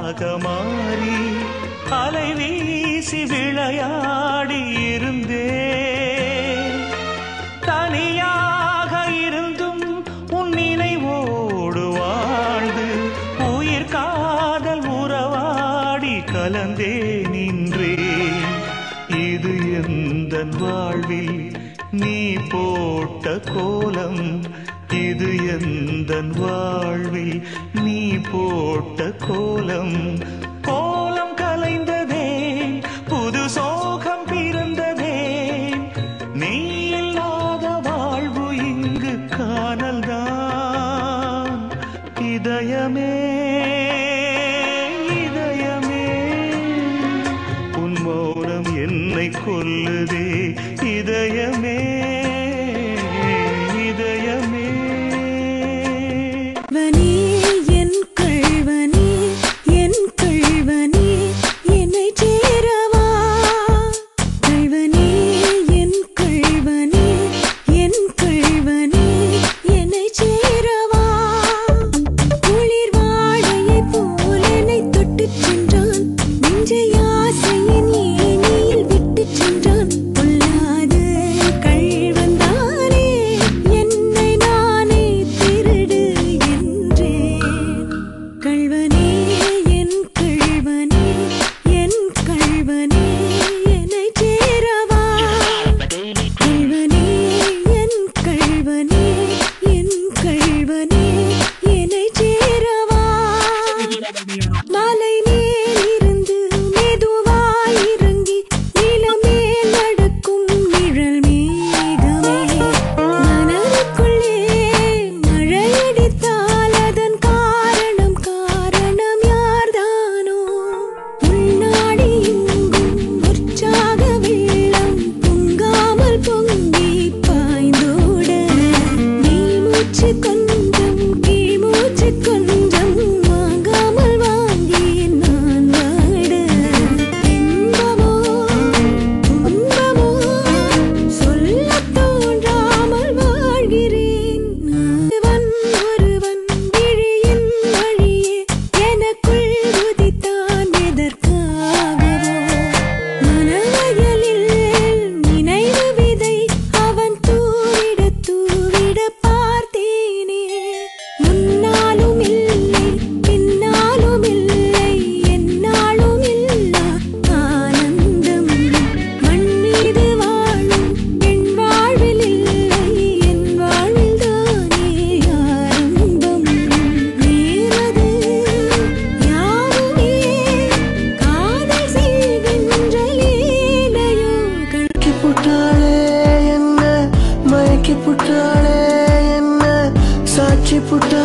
கடலாக மாறி அலை வீசி விளையாடி இருந்தே தனியாக இருந்தும் உன் நினைவோடு வாழ்ந்து உயிர் காதல் உறவாடி கலந்தே நின்றேன். இது எந்தன் வாழ்வில் நீ போட்ட கோலம், இது எந்தன் வாழ்வில் நீ போட்ட கோலம். கோலம் கலைந்ததே, புது சோகம் பிறந்ததே, நீ இல்லாத வாழ்வு இங்கு காணல்தான். இதயமே இதயமே உன் மௌனம் என்னை கொல்லுதே. இதயமே இதயமே என் கள்வனே என் கள்வனே என்னை சேரவா. கள்வனே என் கள்வனே என் கள்வனே என்னை சேரவா. குளிர் வாடையை போல் என்னை தொட்டுச் சென்றான், நெஞ்சை ஆசையின் ஏணியில் விட்டுச் சென்றான். பொல்லாத கள்வன் தானே, என்னை நானே திருடு என்றேன். கள்வனே என் கள்வனே என் கள்வனே என்னை சேரவா. கள்வனே என் கள்வனே என் கள்வனே என்னை சேரவா. மாலை மேலிருந்து மெதுவாய் இறங்கி நிலமேல் நடக்கும் நிழல் மேகமே. மனதுக்குள்ளே மழையடித்தால் அதன் காரணம் யார்தானோ. உள்நாடி எங்கும் உற்சாக வெள்ளம் பொங்காமல் பொங்கி பாய்ந்தோட, மேல் மூச்சு கொஞ்சம் கீழ் மூச்சு கொஞ்சம் வாங்காமல் வாங்கி நான் வாட. இன்பமோ துன்பமோ சொல்லத் தோன்றாமல் வாழ்கிறேன். ஒருவன் விழியின் வழியே எனக்குள் உதித்தான் எதற்காகவோ. மனவயலில் நினைவு விதை அவன் தூவிட தூவிட பார்த்தேனே. முன்னாலும் இல்லை பின்னாலும் இல்லை என்னாலும் இல்லா ஆனந்தம். மண் மீது வாழும் என் வாழ்வில் இல்லை, என் வாழ்வில் தானே ஆரம்பம். நேரது யாவுமே காதல் செய்கின்ற லீலையோ. மயக்கி புட்டாளே என்ன, மயக்கி புட்டாளே என்ன, சாட்சி புட்டாளே